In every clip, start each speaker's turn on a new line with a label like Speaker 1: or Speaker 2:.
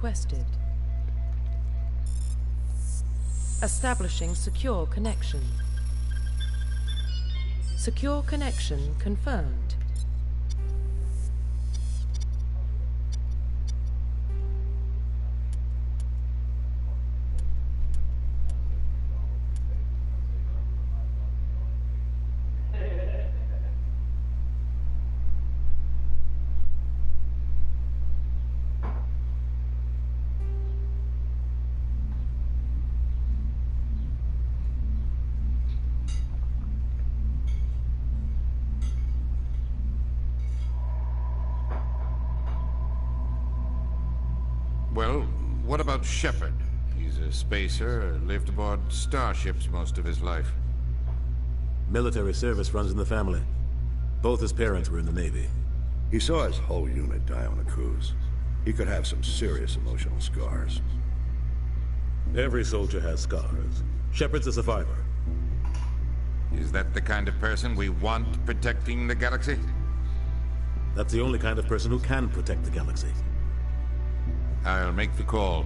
Speaker 1: requested. Establishing secure connection. Secure connection confirmed.
Speaker 2: Well, what about Shepard? He's a spacer, lived aboard starships most of his life.
Speaker 3: Military service runs in the family. Both his parents were in the Navy.
Speaker 4: He saw his whole unit die on a cruise. He could have some serious emotional scars.
Speaker 3: Every soldier has scars. Shepard's a survivor.
Speaker 2: Is that the kind of person we want protecting the galaxy?
Speaker 3: That's the only kind of person who can protect the galaxy.
Speaker 2: I'll make the call.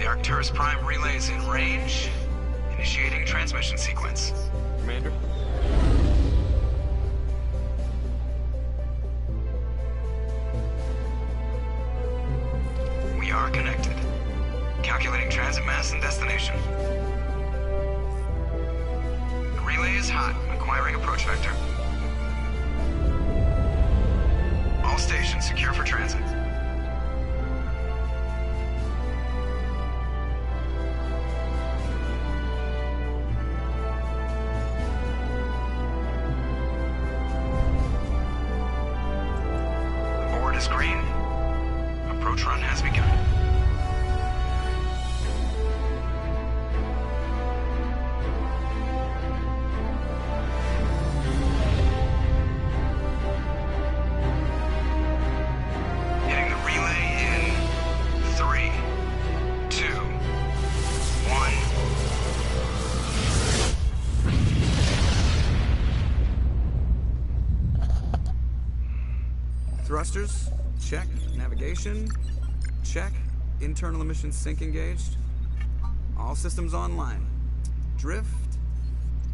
Speaker 5: Arcturus Prime relays in range. Initiating transmission sequence.
Speaker 6: Commander?
Speaker 5: We are connected. Calculating transit mass and destination. The relay is hot, acquiring approach vector. All stations secure for transit. Green. Approach run has begun. Hitting the relay in 3, 2, 1.
Speaker 7: Thrusters, check. Navigation, check. Internal emissions sync engaged. All systems online. Drift,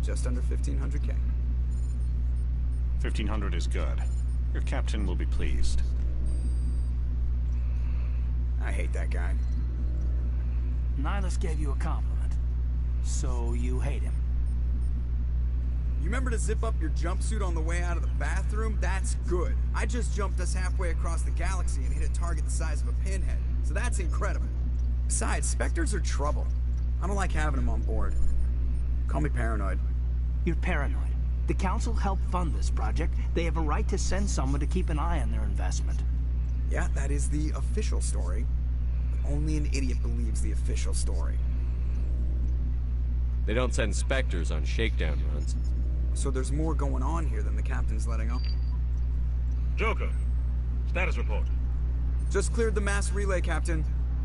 Speaker 7: just under 1500K.
Speaker 6: 1500 is good. Your captain will be pleased.
Speaker 7: I hate that guy.
Speaker 8: Nihilus gave you a compliment. So you hate him.
Speaker 7: You remember to zip up your jumpsuit on the way out of the bathroom? That's good. I just jumped us halfway across the galaxy and hit a target the size of a pinhead. So that's incredible. Besides, Spectres are trouble. I don't like having them on board. Call me paranoid.
Speaker 8: You're paranoid. The Council helped fund this project. They have a right to send someone to keep an eye on their investment.
Speaker 7: Yeah, that is the official story. But only an idiot believes the official story.
Speaker 9: They don't send Spectres on shakedown runs.
Speaker 7: So there's more going on here than the captain's letting on.
Speaker 10: Joker, status report.
Speaker 7: Just cleared the mass relay, Captain.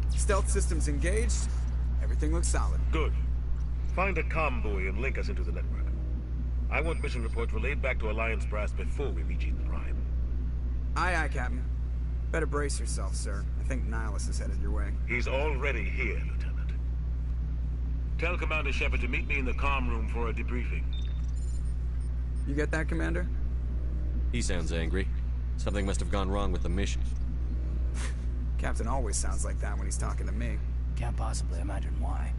Speaker 7: Stealth systems engaged. Everything looks solid.
Speaker 10: Good. Find a comm buoy and link us into the network. I want mission reports relayed back to Alliance brass before we reach Eden Prime.
Speaker 7: Aye, aye, Captain. Better brace yourself, sir. I think Nihilus is headed your way.
Speaker 10: He's already here, Lieutenant. Tell Commander Shepard to meet me in the comm room for a debriefing.
Speaker 7: You get that, Commander?
Speaker 9: He sounds angry. Something must have gone wrong with the mission.
Speaker 7: Captain always sounds like that when he's talking to me.
Speaker 8: Can't possibly imagine why.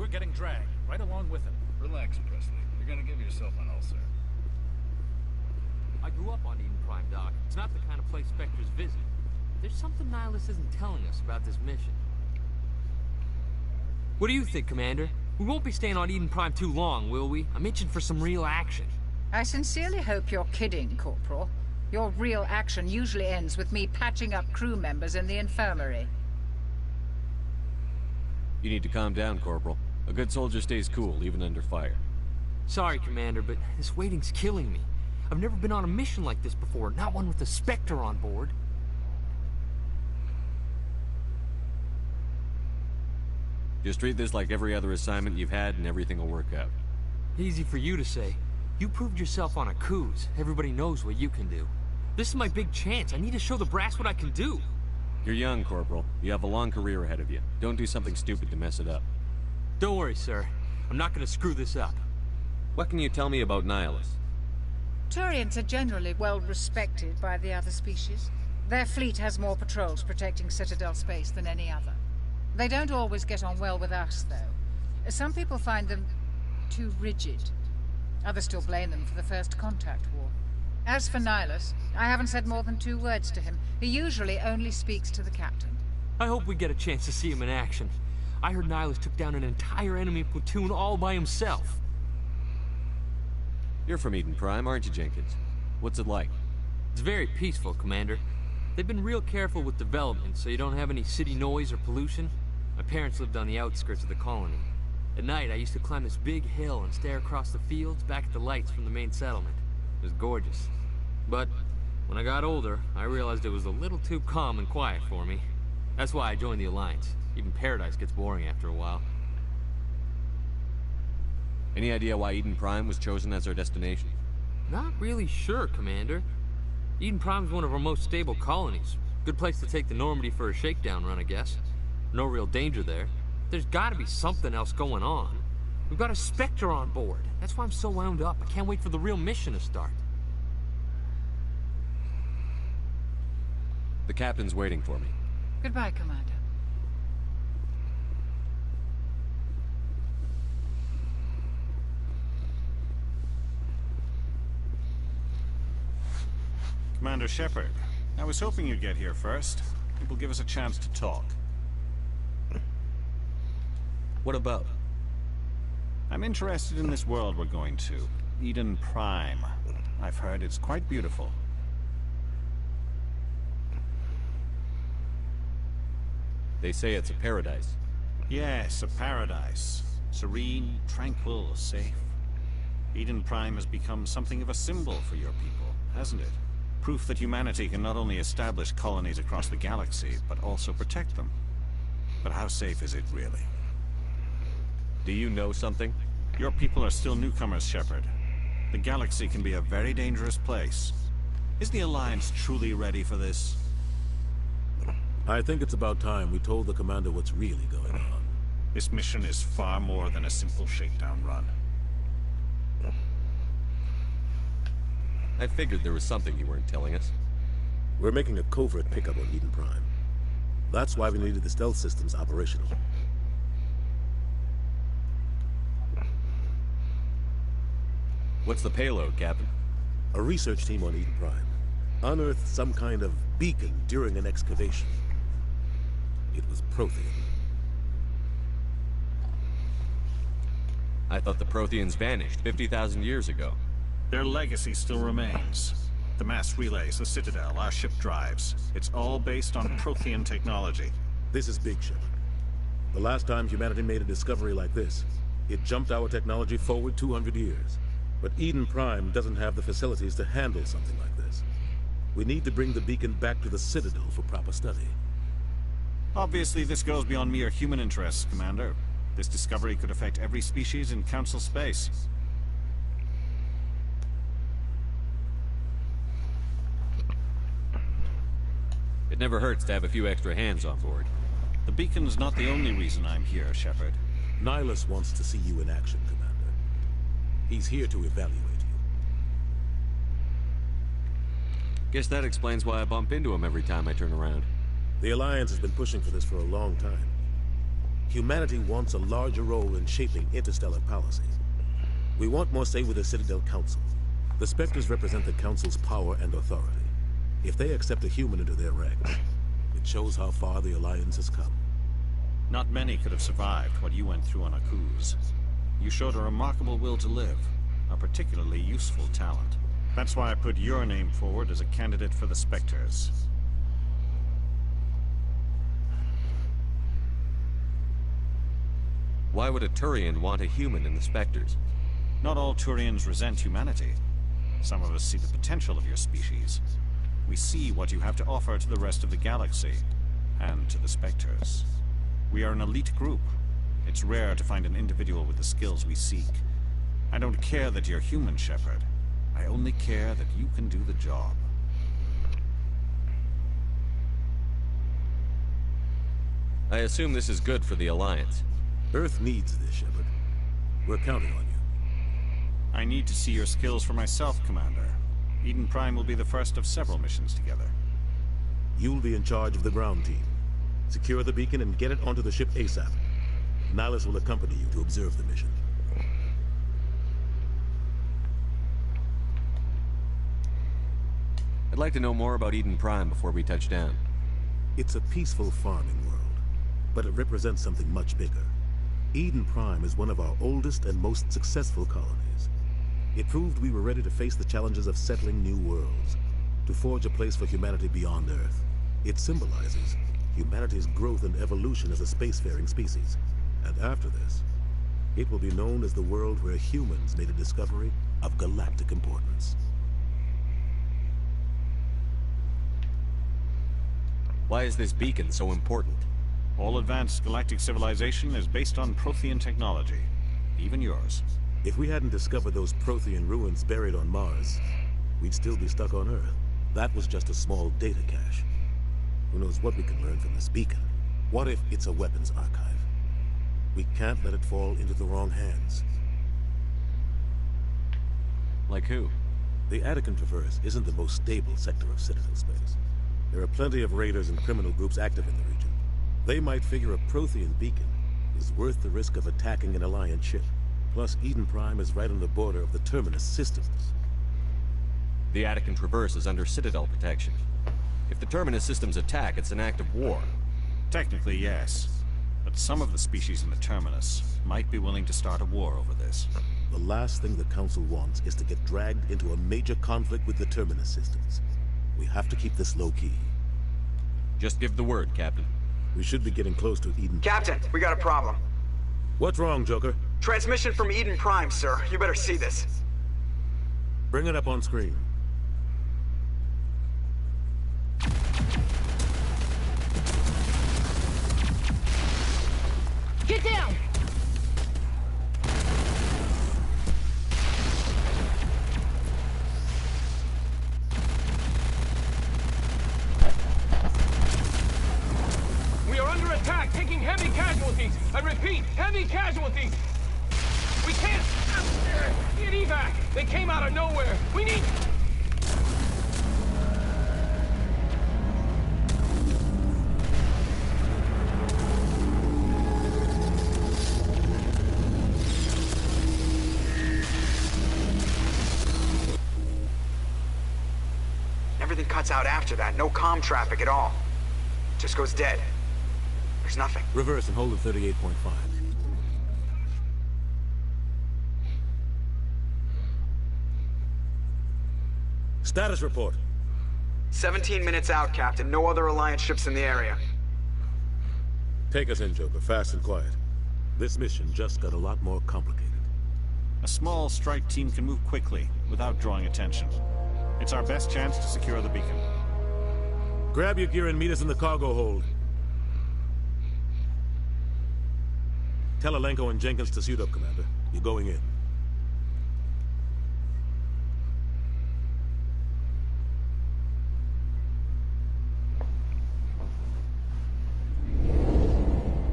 Speaker 11: we're getting dragged, right along with him.
Speaker 12: Relax, Presley. You're gonna give yourself an ulcer.
Speaker 13: I grew up on Eden Prime, Doc. It's not the kind of place Spectres visit. There's something Nihilus isn't telling us about this mission. What do you think, Commander? We won't be staying on Eden Prime too long, will we? I'm itching for some real action.
Speaker 14: I sincerely hope you're kidding, Corporal. Your real action usually ends with me patching up crew members in the infirmary.
Speaker 9: You need to calm down, Corporal. A good soldier stays cool, even under fire.
Speaker 13: Sorry, Commander, but this waiting's killing me. I've never been on a mission like this before, not one with a Spectre on board.
Speaker 9: Just treat this like every other assignment you've had and everything will work out.
Speaker 13: Easy for you to say. You proved yourself on a cruise. Everybody knows what you can do. This is my big chance. I need to show the brass what I can do.
Speaker 9: You're young, Corporal. You have a long career ahead of you. Don't do something stupid to mess it up.
Speaker 13: Don't worry, sir. I'm not gonna screw this up.
Speaker 9: What can you tell me about Nihilus?
Speaker 14: Turians are generally well respected by the other species. Their fleet has more patrols protecting Citadel space than any other. They don't always get on well with us, though. Some people find them too rigid. Others still blame them for the First Contact War. As for Nihilus, I haven't said more than 2 words to him. He usually only speaks to the captain.
Speaker 13: I hope we get a chance to see him in action. I heard Nihilus took down an entire enemy platoon all by himself.
Speaker 9: You're from Eden Prime, aren't you, Jenkins? What's it like?
Speaker 13: It's very peaceful, Commander. They've been real careful with development, so you don't have any city noise or pollution. My parents lived on the outskirts of the colony. At night, I used to climb this big hill and stare across the fields back at the lights from the main settlement. It was gorgeous. But when I got older, I realized it was a little too calm and quiet for me. That's why I joined the Alliance. Even Paradise gets boring after a while.
Speaker 9: Any idea why Eden Prime was chosen as our destination?
Speaker 13: Not really sure, Commander. Eden Prime's one of our most stable colonies. Good place to take the Normandy for a shakedown run, I guess. No real danger there. There's gotta be something else going on. We've got a Spectre on board. That's why I'm so wound up. I can't wait for the real mission to start.
Speaker 9: The captain's waiting for me.
Speaker 14: Goodbye, Commander.
Speaker 6: Commander Shepard, I was hoping you'd get here first. It will give us a chance to talk.
Speaker 9: What about?
Speaker 6: I'm interested in this world we're going to. Eden Prime. I've heard it's quite beautiful.
Speaker 9: They say it's a paradise.
Speaker 6: Yes, a paradise. Serene, tranquil, safe. Eden Prime has become something of a symbol for your people, hasn't it? Proof that humanity can not only establish colonies across the galaxy, but also protect them. But how safe is it really?
Speaker 9: Do you know something?
Speaker 6: Your people are still newcomers, Shepard. The galaxy can be a very dangerous place. Is the Alliance truly ready for this?
Speaker 3: I think it's about time we told the Commander what's really going on.
Speaker 6: This mission is far more than a simple shakedown run.
Speaker 9: I figured there was something you weren't telling us.
Speaker 3: We're making a covert pickup on Eden Prime. That's why we needed the stealth systems operational.
Speaker 9: What's the payload, Captain?
Speaker 3: A research team on Eden Prime unearthed some kind of beacon during an excavation. It was Prothean.
Speaker 9: I thought the Protheans vanished 50,000 years ago.
Speaker 6: Their legacy still remains. The mass relays, the Citadel, our ship drives. It's all based on Prothean technology.
Speaker 3: This is big, Shepard. The last time humanity made a discovery like this, it jumped our technology forward 200 years. But Eden Prime doesn't have the facilities to handle something like this. We need to bring the beacon back to the Citadel for proper study.
Speaker 6: Obviously, this goes beyond mere human interests, Commander. This discovery could affect every species in Council space.
Speaker 9: It never hurts to have a few extra hands on board.
Speaker 6: The beacon's not the only reason I'm here, Shepard.
Speaker 3: Nihilus wants to see you in action, Commander. He's here to evaluate you.
Speaker 9: Guess that explains why I bump into him every time I turn around.
Speaker 3: The Alliance has been pushing for this for a long time. Humanity wants a larger role in shaping interstellar policy. We want more say with the Citadel Council. The Spectres represent the Council's power and authority. If they accept a human into their ranks, it shows how far the Alliance has come.
Speaker 6: Not many could have survived what you went through on Akuz. You showed a remarkable will to live, a particularly useful talent. That's why I put your name forward as a candidate for the Spectres.
Speaker 9: Why would a Turian want a human in the Spectres?
Speaker 6: Not all Turians resent humanity. Some of us see the potential of your species. We see what you have to offer to the rest of the galaxy, and to the Spectres. We are an elite group. It's rare to find an individual with the skills we seek. I don't care that you're human, Shepard. I only care that you can do the job.
Speaker 9: I assume this is good for the Alliance.
Speaker 3: Earth needs this, Shepard. We're counting on you.
Speaker 6: I need to see your skills for myself, Commander. Eden Prime will be the first of several missions together.
Speaker 3: You'll be in charge of the ground team. Secure the beacon and get it onto the ship ASAP. Nihilus will accompany you to observe the mission.
Speaker 9: I'd like to know more about Eden Prime before we touch down.
Speaker 3: It's a peaceful farming world, but it represents something much bigger. Eden Prime is one of our oldest and most successful colonies. It proved we were ready to face the challenges of settling new worlds, to forge a place for humanity beyond Earth. It symbolizes humanity's growth and evolution as a spacefaring species. And after this, it will be known as the world where humans made a discovery of galactic importance.
Speaker 9: Why is this beacon so important?
Speaker 6: All advanced galactic civilization is based on Prothean technology. Even yours.
Speaker 3: If we hadn't discovered those Prothean ruins buried on Mars, we'd still be stuck on Earth. That was just a small data cache. Who knows what we can learn from this beacon? What if it's a weapons archive? We can't let it fall into the wrong hands.
Speaker 9: Like who?
Speaker 3: The Attican Traverse isn't the most stable sector of Citadel space. There are plenty of raiders and criminal groups active in the region. They might figure a Prothean beacon is worth the risk of attacking an Alliance ship. Plus, Eden Prime is right on the border of the Terminus systems.
Speaker 9: The Attican Traverse is under Citadel protection. If the Terminus systems attack, it's an act of war.
Speaker 6: Technically, yes. But some of the species in the Terminus might be willing to start a war over this.
Speaker 3: The last thing the Council wants is to get dragged into a major conflict with the Terminus systems. We have to keep this low-key.
Speaker 9: Just give the word, Captain.
Speaker 3: We should be getting close to Eden.
Speaker 7: Captain, we got a problem.
Speaker 3: What's wrong, Joker?
Speaker 7: Transmission from Eden Prime, sir. You better see this.
Speaker 3: Bring it up on screen.
Speaker 15: Get down!
Speaker 11: We are under attack, taking heavy casualties. I repeat, heavy casualties. We can't get evac. They came out of nowhere. We need...
Speaker 7: Everything cuts out after that. No comm traffic at all. Just goes dead. There's nothing.
Speaker 3: Reverse and hold at 38.5. Status report.
Speaker 7: 17 minutes out, Captain. No other Alliance ships in the area.
Speaker 3: Take us in, Joker. Fast and quiet. This mission just got a lot more complicated.
Speaker 6: A small strike team can move quickly, without drawing attention. It's our best chance to secure the beacon.
Speaker 3: Grab your gear and meet us in the cargo hold. Tell Alenko and Jenkins to suit up, Commander. You're going in.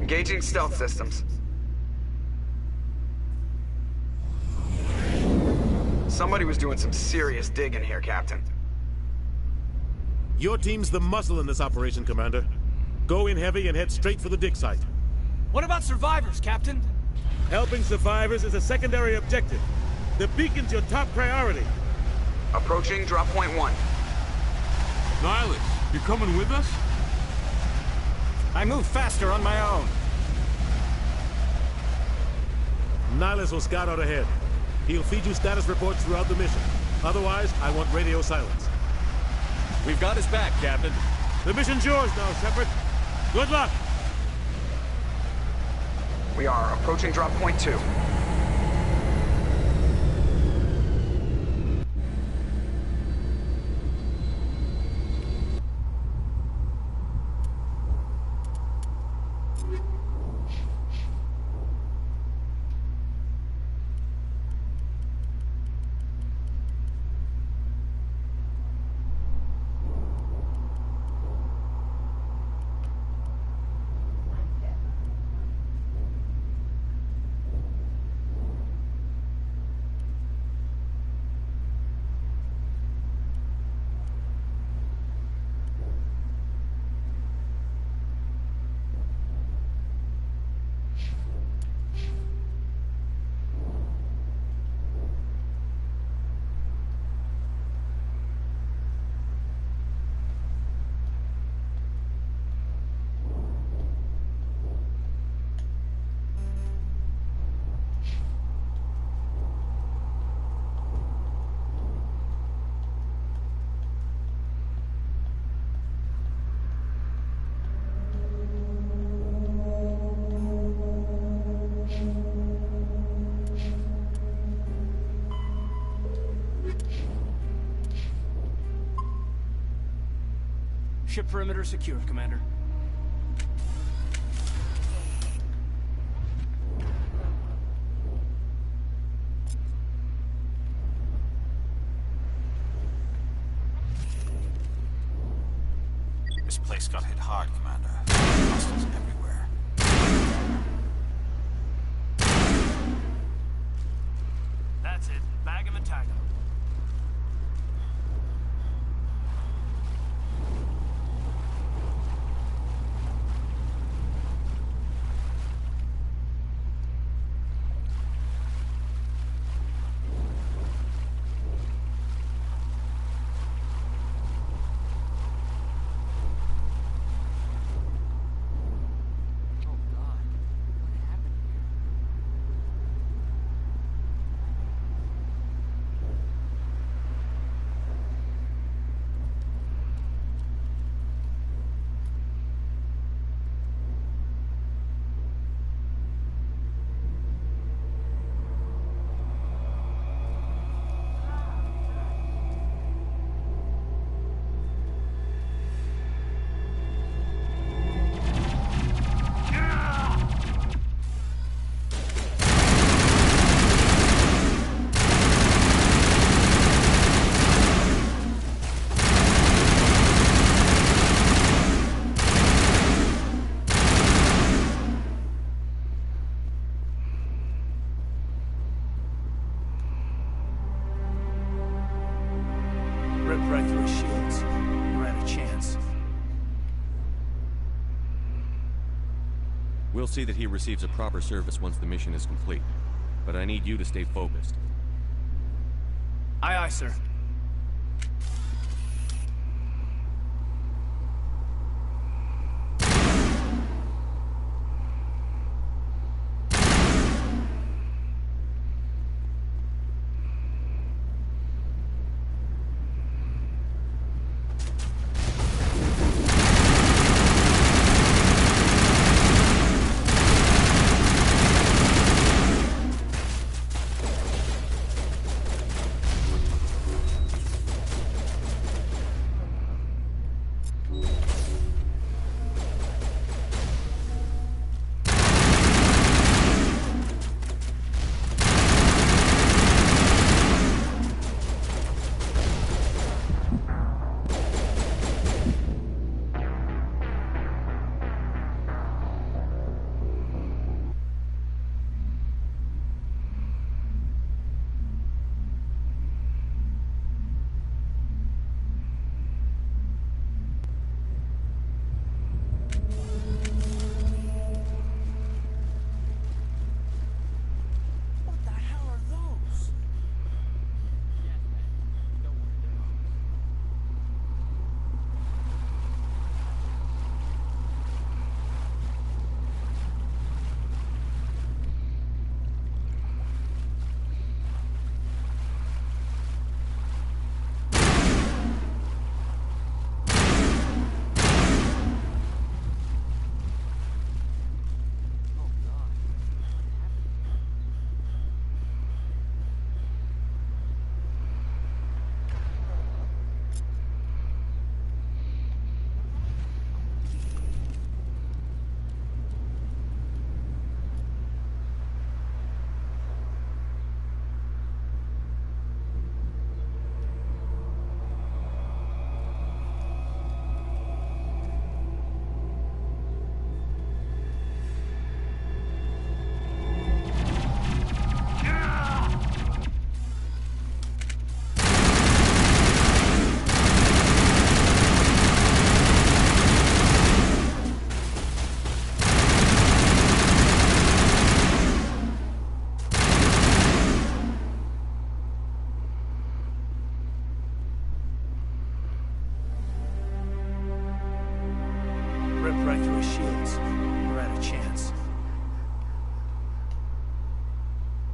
Speaker 7: Engaging stealth systems. Somebody was doing some serious digging here, Captain.
Speaker 3: Your team's the muscle in this operation, Commander. Go in heavy and head straight for the dig site.
Speaker 15: What about survivors, Captain?
Speaker 3: Helping survivors is a secondary objective. The beacon's your top priority.
Speaker 7: Approaching drop point 1.
Speaker 11: Nihilus, you coming with us?
Speaker 6: I move faster on my own.
Speaker 3: Nihilus will scout out ahead. He'll feed you status reports throughout the mission. Otherwise, I want radio silence.
Speaker 9: We've got his back, Captain.
Speaker 3: The mission's yours now, Shepard. Good luck!
Speaker 7: We are approaching drop point 2.
Speaker 15: Ship perimeter secured, Commander.
Speaker 6: This place got hit hard, Commander. Hostiles everywhere.
Speaker 15: That's it. Bag him and tag him. Ripped right through his shields. You had a chance.
Speaker 9: We'll see that he receives a proper service once the mission is complete. But I need you to stay focused.
Speaker 15: Aye, aye, sir.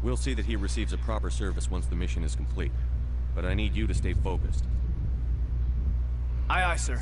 Speaker 9: We'll see that he receives a proper service once the mission is complete. But I need you to stay focused.
Speaker 8: Aye, aye, sir.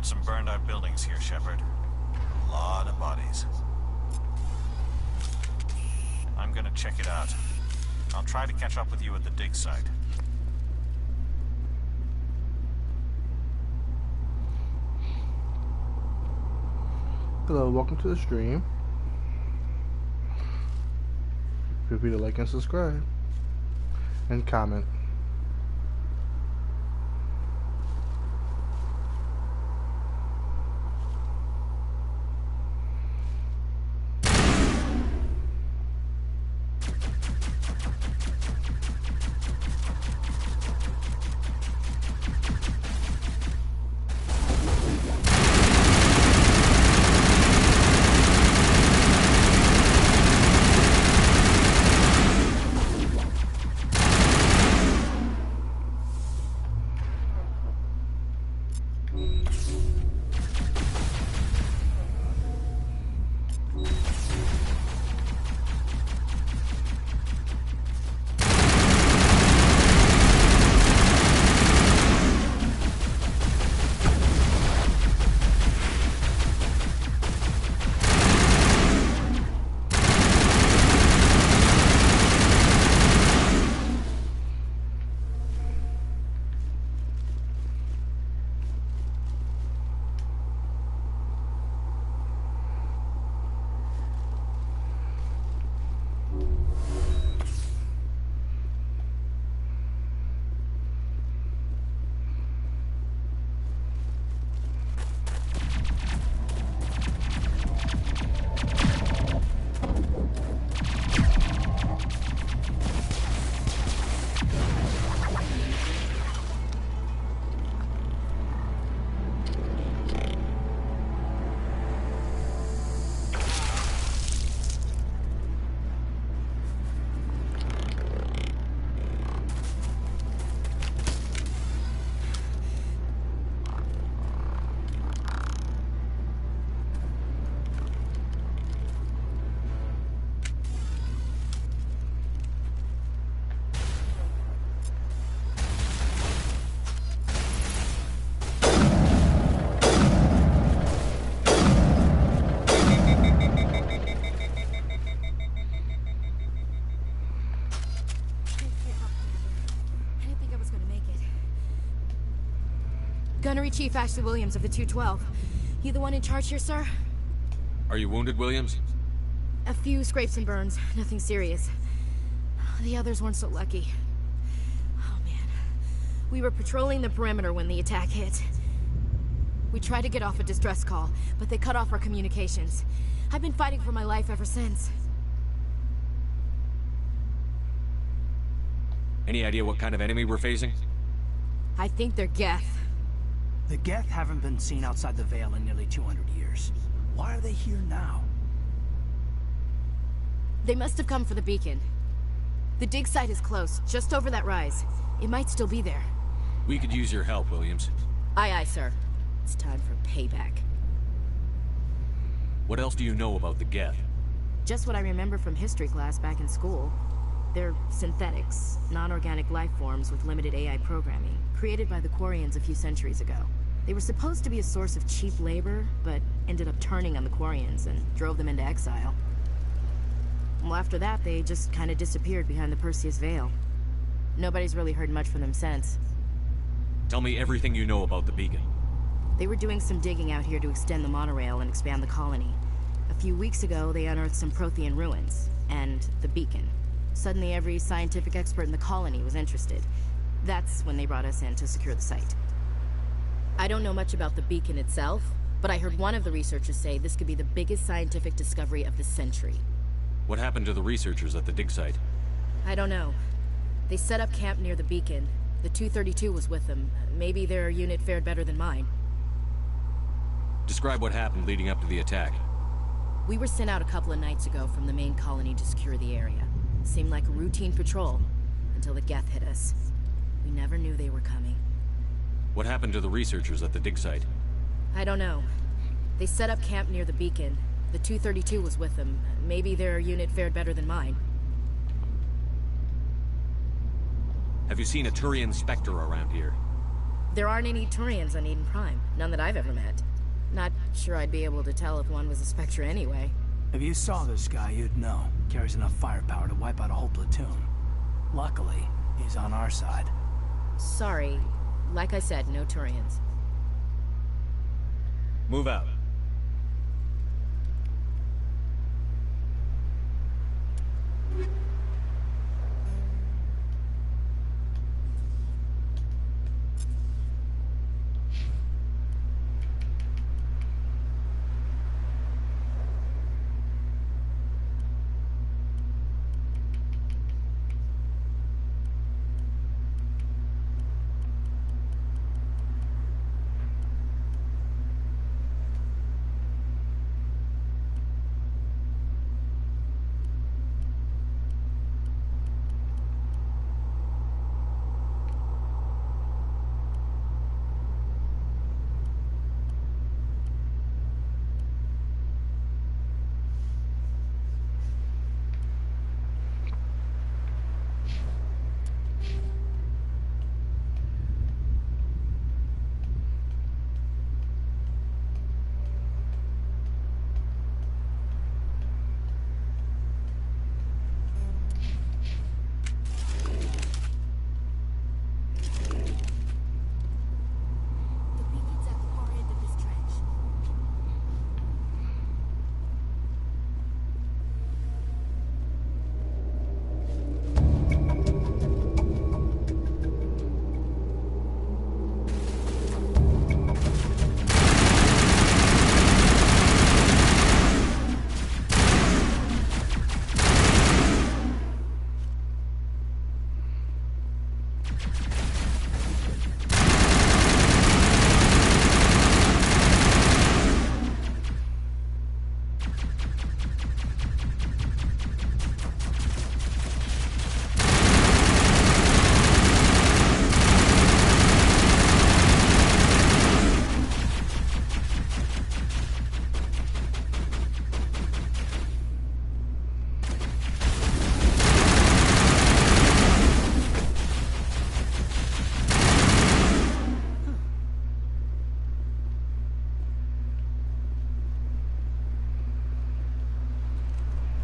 Speaker 6: Some burned-out buildings here, Shepard. A lot of bodies. I'm gonna check it out. I'll try to catch up with you at the dig site.
Speaker 16: Hello, welcome to the stream. Feel free to like and subscribe. And comment.
Speaker 17: Gunnery Chief Ashley Williams of the 212. You the one in charge here, sir?
Speaker 9: Are you wounded, Williams?
Speaker 17: A few scrapes and burns, nothing serious. The others weren't so lucky. Oh man. We were patrolling the perimeter when the attack hit. We tried to get off a distress call, but they cut off our communications. I've been fighting for my life ever since.
Speaker 9: Any idea what kind of enemy we're facing?
Speaker 17: I think they're Geth.
Speaker 8: The Geth haven't been seen outside the Veil in nearly 200 years. Why are they here now?
Speaker 17: They must have come for the beacon. The dig site is close, just over that rise. It might still be there.
Speaker 9: We could use your help, Williams.
Speaker 17: Aye, aye, sir. It's time for payback.
Speaker 9: What else do you know about the Geth?
Speaker 17: Just what I remember from history class back in school. They're synthetics, non-organic life forms with limited AI programming, created by the Quarians a few centuries ago. They were supposed to be a source of cheap labor, but ended up turning on the Quarians and drove them into exile. Well, after that, they just kind of disappeared behind the Perseus Veil. Nobody's really heard much from them since.
Speaker 9: Tell me everything you know about the beacon.
Speaker 17: They were doing some digging out here to extend the monorail and expand the colony. A few weeks ago, they unearthed some Prothean ruins, and the beacon. Suddenly, every scientific expert in the colony was interested. That's when they brought us in to secure the site. I don't know much about the beacon itself, but I heard one of the researchers say this could be the biggest scientific discovery of the century.
Speaker 9: What happened to the researchers at the dig site?
Speaker 17: I don't know. They set up camp near the beacon. The 232 was with them. Maybe their unit fared better than mine.
Speaker 9: Describe what happened leading up to the attack.
Speaker 17: We were sent out a couple of nights ago from the main colony to secure the area. Seemed like a routine patrol, until the Geth hit us. We never knew they were coming.
Speaker 9: What happened to the researchers at the dig site?
Speaker 17: I don't know. They set up camp near the beacon. The 232 was with them. Maybe their unit fared better than mine.
Speaker 9: Have you seen a Turian Spectre around here?
Speaker 17: There aren't any Turians on Eden Prime. None that I've ever met. Not sure I'd be able to tell if one was a Spectre anyway.
Speaker 8: If you saw this guy, you'd know. Carries enough firepower to wipe out a whole platoon. Luckily, he's on our side.
Speaker 17: Sorry. Like I said, no Turians.
Speaker 9: Move out.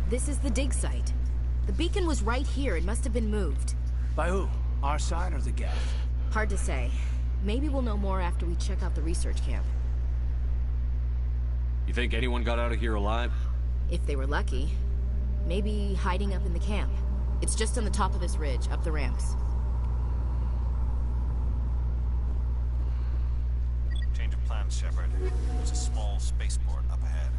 Speaker 17: This is the dig site. The beacon was right here. It must have been moved.
Speaker 8: By who? Our side or the Geth?
Speaker 17: Hard to say. Maybe we'll know more after we check out the research camp.
Speaker 9: You think anyone got out of here alive?
Speaker 17: If they were lucky. Maybe hiding up in the camp. It's just on the top of this ridge, up the ramps.
Speaker 6: Change of plans, Shepard. There's a small spaceport up ahead.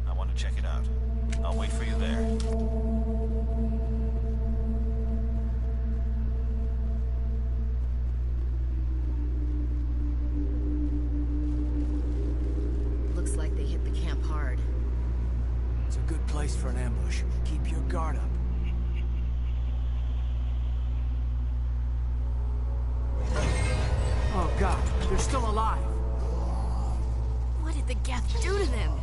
Speaker 6: I want to check it out. I'll wait for you there.
Speaker 17: Looks like they hit the camp hard.
Speaker 8: It's a good place for an ambush. Keep your guard up. Oh God, they're still alive.
Speaker 17: What did the Geth do to them?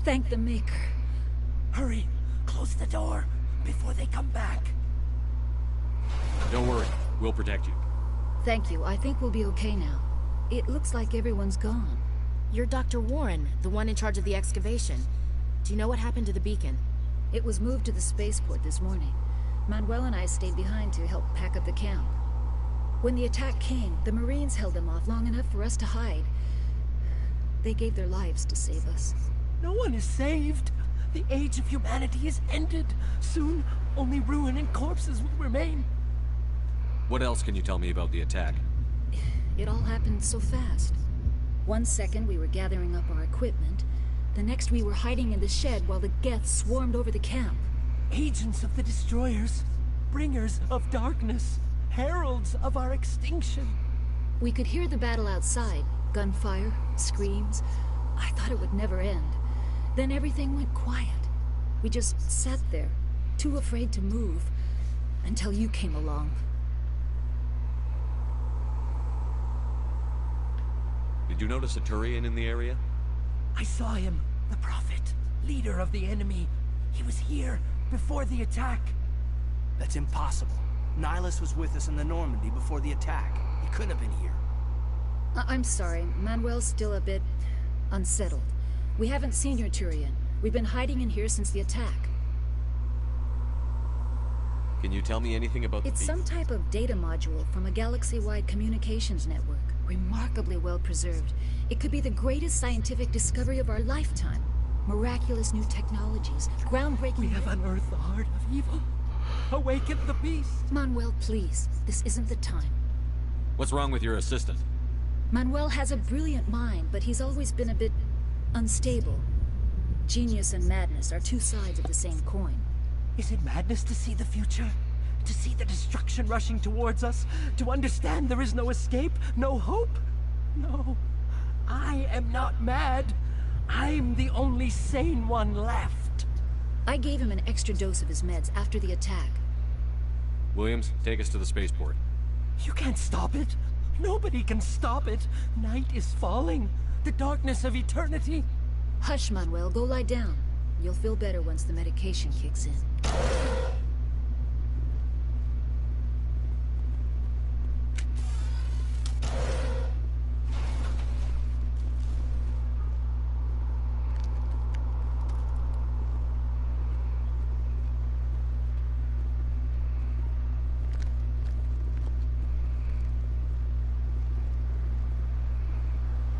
Speaker 18: Thank the Maker.
Speaker 15: Hurry! Close the door before they come back.
Speaker 9: Don't worry. We'll protect you.
Speaker 18: Thank you. I think we'll be okay now. It looks like everyone's gone.
Speaker 17: You're Dr. Warren, the one in charge of the excavation. Do you know what happened to the beacon?
Speaker 18: It was moved to the spaceport this morning. Manuel and I stayed behind to help pack up the camp. When the attack came, the Marines held them off long enough for us to hide. They gave their lives to save us.
Speaker 15: No one is saved. The age of humanity is ended. Soon, only ruin and corpses will remain.
Speaker 9: What else can you tell me about the attack?
Speaker 18: It all happened so fast. 1 second we were gathering up our equipment. The next we were hiding in the shed while the Geth swarmed over the camp.
Speaker 15: Agents of the Destroyers. Bringers of darkness. Heralds of our extinction.
Speaker 18: We could hear the battle outside. Gunfire, screams. I thought it would never end. Then everything went quiet. We just sat there, too afraid to move, until you came along.
Speaker 9: Did you notice a Turian in the area?
Speaker 15: I saw him, the Prophet, leader of the enemy. He was here before the attack.
Speaker 8: That's impossible. Nihilus was with us in the Normandy before the attack. He couldn't have been here.
Speaker 18: I'm sorry. Manuel's still a bit unsettled. We haven't seen your Turian. We've been hiding in here since the attack.
Speaker 9: Can you tell me anything about
Speaker 18: It's some type of data module from a galaxy-wide communications network. Remarkably well preserved. It could be the greatest scientific discovery of our lifetime. Miraculous new technologies, groundbreaking...
Speaker 15: We have unearthed the heart of evil. Awaken the beast.
Speaker 18: Manuel, please. This isn't the time.
Speaker 9: What's wrong with your assistant?
Speaker 18: Manuel has a brilliant mind, but he's always been a bit unstable. Genius and madness are two sides of the same coin.
Speaker 15: Is it madness to see the future? To see the destruction rushing towards us? To understand there is no escape? No hope? No. I am not mad. I'm the only sane one left.
Speaker 18: I gave him an extra dose of his meds after the attack.
Speaker 9: Williams, take us to the spaceport.
Speaker 15: You can't stop it. Nobody can stop it. Night is falling. The darkness of eternity.
Speaker 18: Hush, Manuel. Go lie down. You'll feel better once the medication kicks in.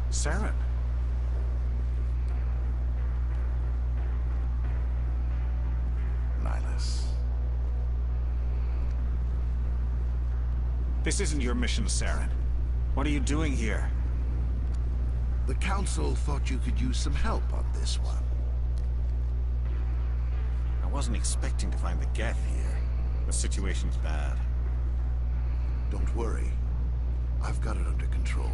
Speaker 2: Saren.
Speaker 19: Nihilus.
Speaker 6: This isn't your mission, Saren. What are you doing here?
Speaker 19: The Council thought you could use some help on this one.
Speaker 6: I wasn't expecting to find the Geth here. The situation's bad.
Speaker 19: Don't worry. I've got it under control.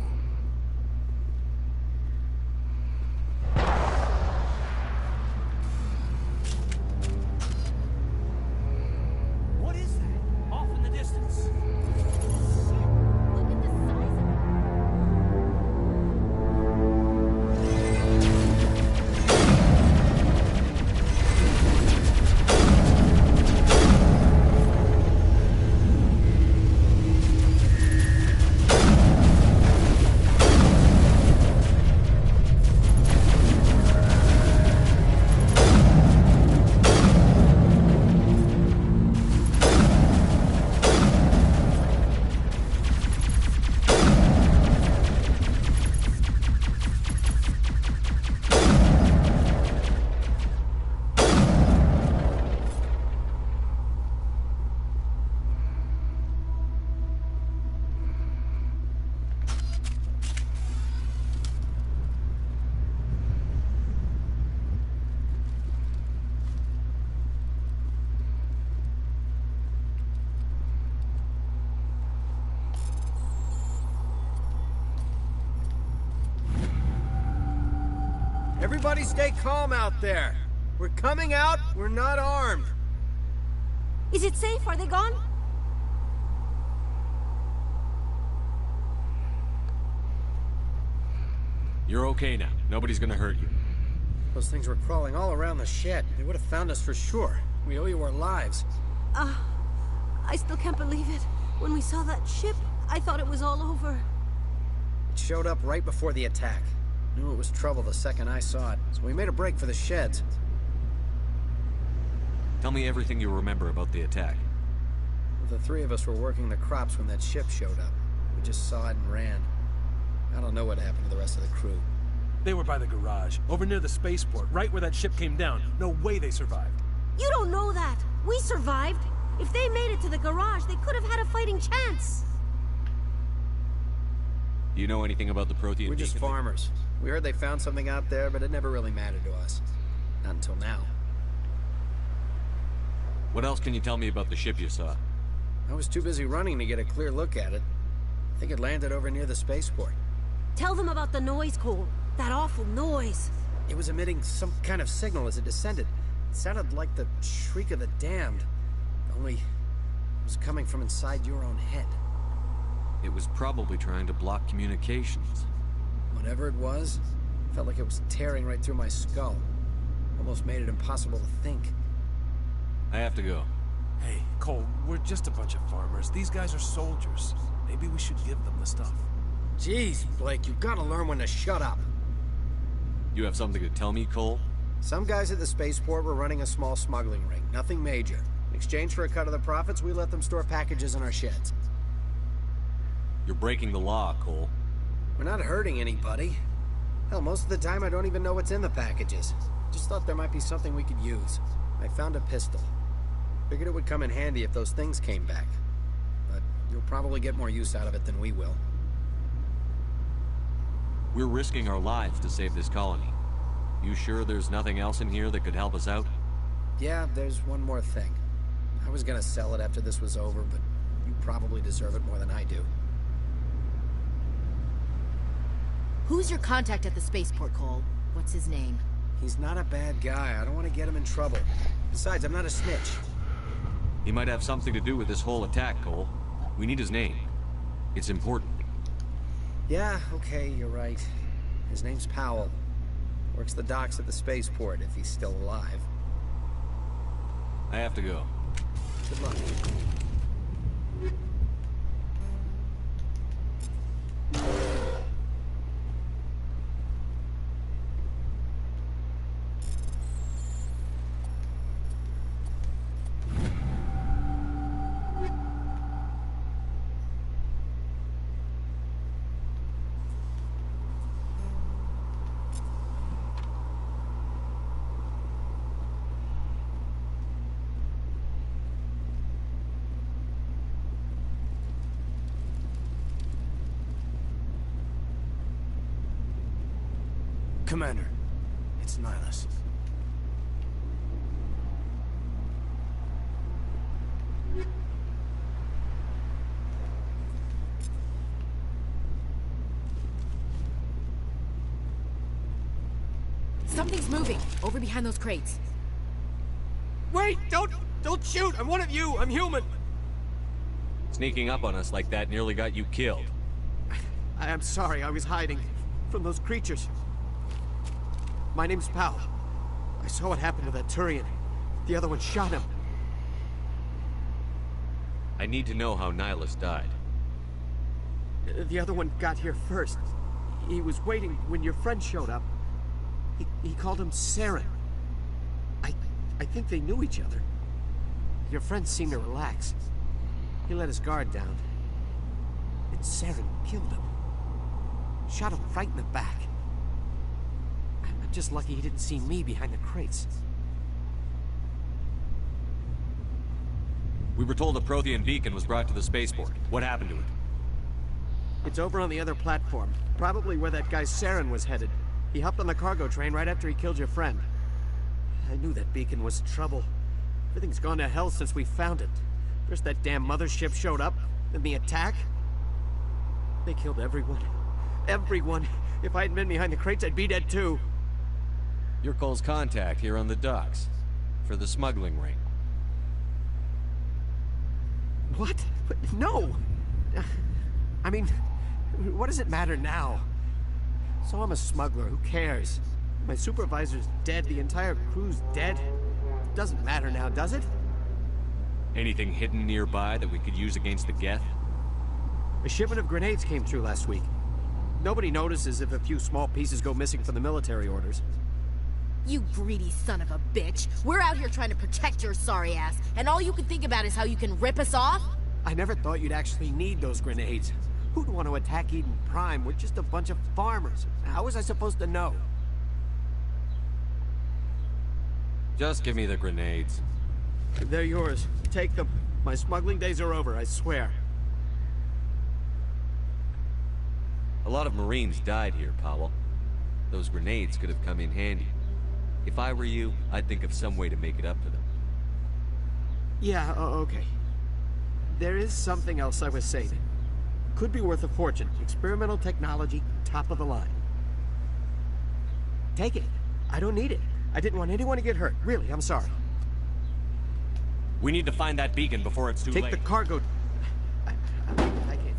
Speaker 15: What is that? Off in the distance.
Speaker 20: Everybody stay calm out there. We're coming out, we're not armed.
Speaker 21: Is it safe? Are they gone?
Speaker 9: You're okay now. Nobody's gonna hurt you.
Speaker 20: Those things were crawling all around the shed. They would have found us for sure. We owe you our lives.
Speaker 21: I still can't believe it. When we saw that ship, I thought it was all over.
Speaker 20: It showed up right before the attack. Knew it was trouble the second I saw it, so we made a break for the sheds.
Speaker 9: Tell me everything you remember about the attack.
Speaker 20: The three of us were working the crops when that ship showed up. We just saw it and ran. I don't know what happened to the rest of the crew.
Speaker 22: They were by the garage, over near the spaceport, right where that ship came down. No way they survived.
Speaker 21: You don't know that. We survived. If they made it to the garage, they could have had a fighting chance.
Speaker 9: Do you know anything about the Prothean?
Speaker 20: We're just farmers. We heard they found something out there, but it never really mattered to us. Not until now.
Speaker 9: What else can you tell me about the ship you saw?
Speaker 20: I was too busy running to get a clear look at it. I think it landed over near the spaceport.
Speaker 21: Tell them about the noise, Cole. That awful noise.
Speaker 20: It was emitting some kind of signal as it descended. It sounded like the shriek of the damned. Only it was coming from inside your own head.
Speaker 9: It was probably trying to block communications.
Speaker 20: Whatever it was, felt like it was tearing right through my skull. Almost made it impossible to think.
Speaker 9: I have to go.
Speaker 22: Hey, Cole, we're just a bunch of farmers. These guys are soldiers. Maybe we should give them the stuff.
Speaker 20: Jeez, Blake, you gotta learn when to shut up.
Speaker 9: You have something to tell me, Cole?
Speaker 20: Some guys at the spaceport were running a small smuggling ring. Nothing major. In exchange for a cut of the profits, we let them store packages in our sheds.
Speaker 9: You're breaking the law, Cole.
Speaker 20: We're not hurting anybody. Hell, most of the time I don't even know what's in the packages. Just thought there might be something we could use. I found a pistol. Figured it would come in handy if those things came back. But you'll probably get more use out of it than we will.
Speaker 9: We're risking our lives to save this colony. You sure there's nothing else in here that could help us out?
Speaker 20: Yeah, there's one more thing. I was gonna sell it after this was over, but you probably deserve it more than I do.
Speaker 17: Who's your contact at the spaceport, Cole? What's his name?
Speaker 20: He's not a bad guy. I don't want to get him in trouble. Besides, I'm not a snitch.
Speaker 9: He might have something to do with this whole attack, Cole. We need his name. It's important.
Speaker 20: Yeah, okay, you're right. His name's Powell. Works the docks at the spaceport, if he's still alive.
Speaker 9: I have to go.
Speaker 20: Good luck.
Speaker 8: Commander, it's Nihilus.
Speaker 17: Something's moving, over behind those crates.
Speaker 15: Wait! Don't shoot! I'm one of you! I'm human!
Speaker 9: Sneaking up on us like that nearly got you killed.
Speaker 15: I'm sorry, I was hiding from those creatures. My name's Powell. I saw what happened to that Turian. The other one shot him.
Speaker 9: I need to know how Nihilus died.
Speaker 15: The other one got here first. He was waiting when your friend showed up. He called him Saren. I think they knew each other. Your friend seemed to relax. He let his guard down. And Saren killed him. Shot him right in the back. I'm just lucky he didn't see me behind the crates.
Speaker 9: We were told a Prothean beacon was brought to the spaceport. What happened to it?
Speaker 15: It's over on the other platform. Probably where that guy Saren was headed. He hopped on the cargo train right after he killed your friend. I knew that beacon was trouble. Everything's gone to hell since we found it. First that damn mothership showed up, then the attack. They killed everyone. Everyone. If I hadn't been behind the crates, I'd be dead too.
Speaker 9: You're Cole's contact here on the docks. For the smuggling ring.
Speaker 15: What? No! I mean, what does it matter now? So I'm a smuggler, who cares? My supervisor's dead, the entire crew's dead. It doesn't matter now, does it?
Speaker 9: Anything hidden nearby that we could use against the Geth?
Speaker 15: A shipment of grenades came through last week. Nobody notices if a few small pieces go missing from the military orders.
Speaker 21: You greedy son of a bitch. We're out here trying to protect your sorry ass, and all you can think about is how you can rip us off?
Speaker 15: I never thought you'd actually need those grenades. Who'd want to attack Eden Prime? We're just a bunch of farmers. How was I supposed to know?
Speaker 9: Just give me the grenades.
Speaker 15: They're yours. Take them. My smuggling days are over, I swear.
Speaker 9: A lot of Marines died here, Powell. Those grenades could have come in handy. If I were you, I'd think of some way to make it up to them.
Speaker 15: Yeah, okay. There is something else I was saving. Could be worth a fortune. Experimental technology, top of the line. Take it. I don't need it. I didn't want anyone to get hurt. Really, I'm sorry.
Speaker 9: We need to find that beacon before it's too late.
Speaker 15: Take the cargo. I can't.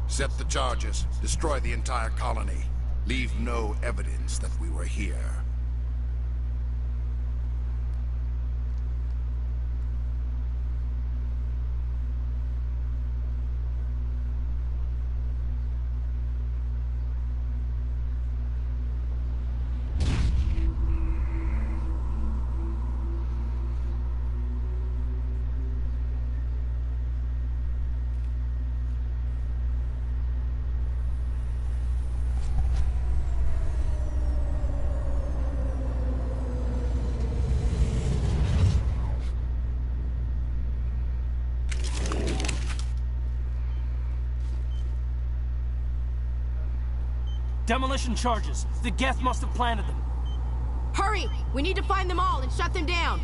Speaker 19: Set the charges. Destroy the entire colony. Leave no evidence that we were here.
Speaker 8: Demolition charges. The Geth must have planted them.
Speaker 21: Hurry! We need to find them all and shut them down.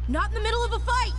Speaker 21: Not in the middle of a fight!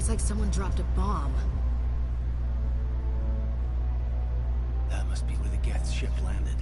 Speaker 21: Like someone dropped a bomb.
Speaker 8: That must be where the Geth ship landed.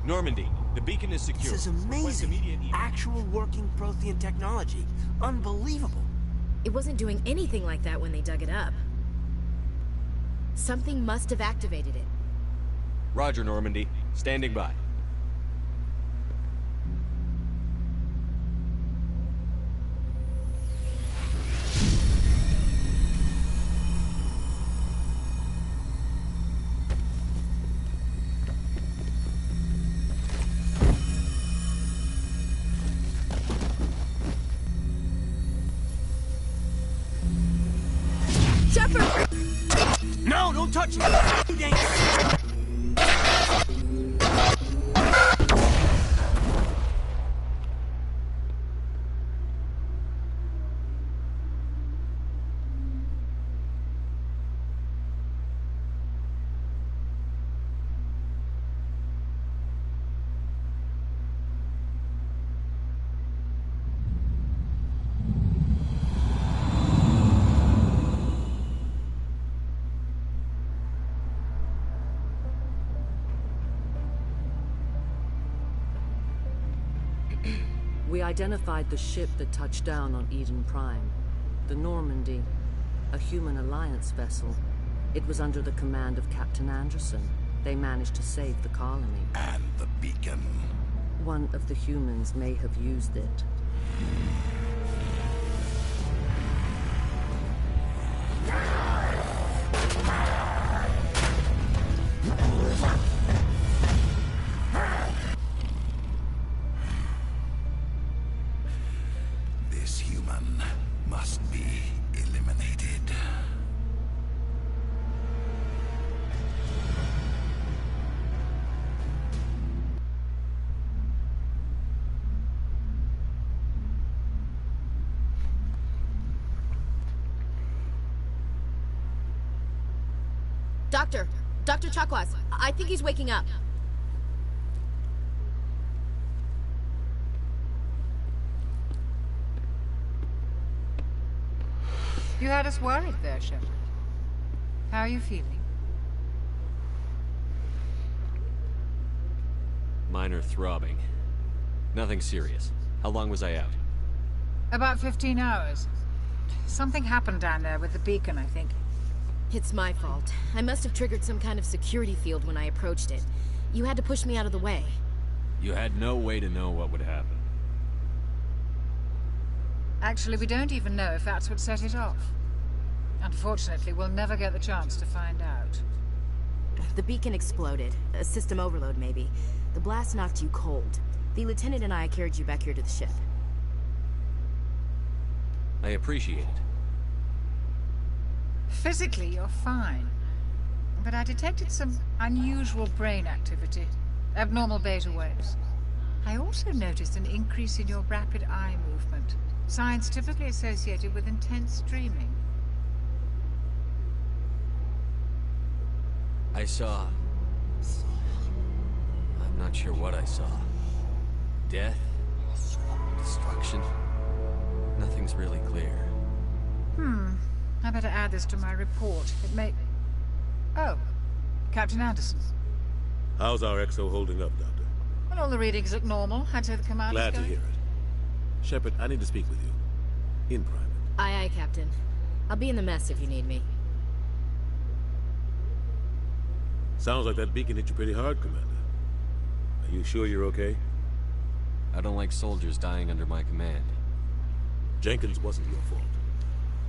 Speaker 9: Normandy, the beacon is secure.
Speaker 8: This is amazing. Actual working Prothean technology. Unbelievable.
Speaker 21: It wasn't doing anything like that when they dug it up. Something must have activated it.
Speaker 9: Roger, Normandy. Standing by.
Speaker 21: Shepard!
Speaker 15: No, don't touch me! Too dangerous!
Speaker 1: We identified the ship that touched down on Eden Prime. The Normandy, a human alliance vessel. It was under the command of Captain Anderson. They managed to save the colony.
Speaker 19: And the beacon.
Speaker 1: One of the humans may have used it.
Speaker 19: This human must be eliminated.
Speaker 21: Dr. Chakwas, I think he's waking up.
Speaker 14: You had us worried there, Shepard. How are you feeling?
Speaker 9: Minor throbbing. Nothing serious. How long was I out?
Speaker 14: About 15 hours. Something happened down there with the beacon, I think.
Speaker 21: It's my fault. I must have triggered some kind of security field when I approached it. You had to push me out of the way.
Speaker 9: You had no way to know what would happen.
Speaker 14: Actually, we don't even know if that's what set it off. Unfortunately, we'll never get the chance to find out.
Speaker 21: The beacon exploded. A system overload, maybe. The blast knocked you cold. The lieutenant and I carried you back here to the ship.
Speaker 9: I appreciate it.
Speaker 14: Physically, you're fine. But I detected some unusual brain activity. Abnormal beta waves. I also noticed an increase in your rapid eye movement. Signs typically associated with intense dreaming.
Speaker 9: I saw... I'm not sure what I saw. Death? Destruction? Nothing's really clear.
Speaker 14: I better add this to my report. It may... Oh, Captain Anderson.
Speaker 3: How's our XO holding up, Doctor?
Speaker 14: Well, all the readings look normal. I'd say the commander's
Speaker 3: Glad to
Speaker 14: going.
Speaker 3: hear it. Shepard, I need to speak with you. In private.
Speaker 21: Aye, aye, Captain. I'll be in the mess if you need me.
Speaker 3: Sounds like that beacon hit you pretty hard, Commander. Are you sure you're okay?
Speaker 9: I don't like soldiers dying under my command.
Speaker 3: Jenkins wasn't your fault.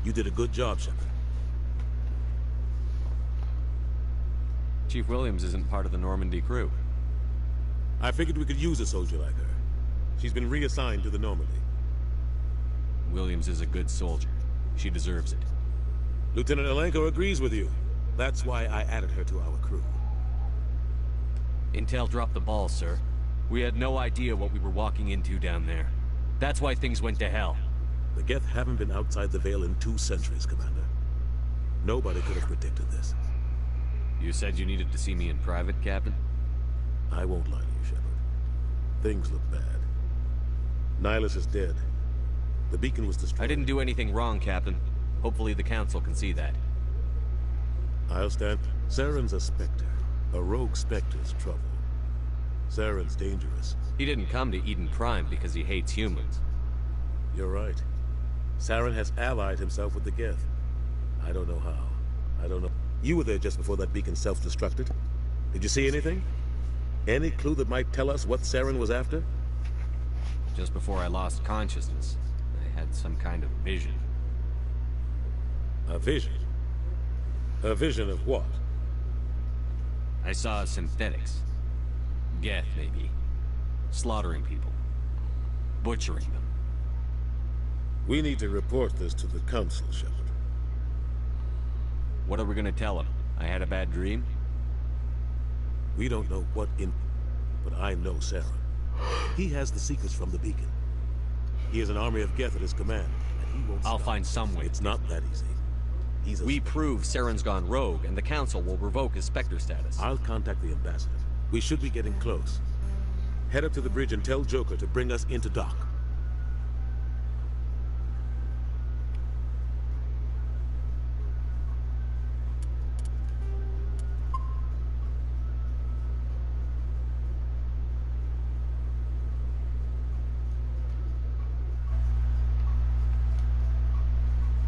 Speaker 3: You did a good job, Shepard.
Speaker 9: Chief Williams isn't part of the Normandy crew.
Speaker 3: I figured we could use a soldier like her. She's been reassigned to the Normandy.
Speaker 9: Williams is a good soldier. She deserves it.
Speaker 3: Lieutenant Alenko agrees with you. That's why I added her to our crew.
Speaker 9: Intel dropped the ball, sir. We had no idea what we were walking into down there. That's why things went to hell.
Speaker 3: The Geth haven't been outside the Veil in 2 centuries, Commander. Nobody could have predicted this.
Speaker 9: You said you needed to see me in private, Captain?
Speaker 3: I won't lie to you, Shepard. Things look bad. Nihilus is dead. The beacon was destroyed.
Speaker 9: I didn't do anything wrong, Captain. Hopefully the Council can see that.
Speaker 3: I'll stand. Saren's a Spectre. A rogue Spectre's trouble. Saren's dangerous.
Speaker 9: He didn't come to Eden Prime because he hates humans.
Speaker 3: You're right. Saren has allied himself with the Geth. I don't know how. I don't know. You were there just before that beacon self-destructed? Did you see anything? Any clue that might tell us what Saren was after?
Speaker 9: Just before I lost consciousness, I had some kind of vision.
Speaker 3: A vision? A vision of what?
Speaker 9: I saw synthetics. Geth, maybe. Slaughtering people. Butchering them.
Speaker 3: We need to report this to the Council, Shepard.
Speaker 9: What are we gonna tell him? I had a bad dream?
Speaker 3: We don't know what but I know Saren. He has the secrets from the beacon. He has an army of Geth at his command, and he won't
Speaker 9: I'll
Speaker 3: stop.
Speaker 9: find some way.
Speaker 3: It's not that easy.
Speaker 9: We prove Saren's gone rogue, and the Council will revoke his Spectre status.
Speaker 3: I'll contact the ambassador. We should be getting close. Head up to the bridge and tell Joker to bring us into dock.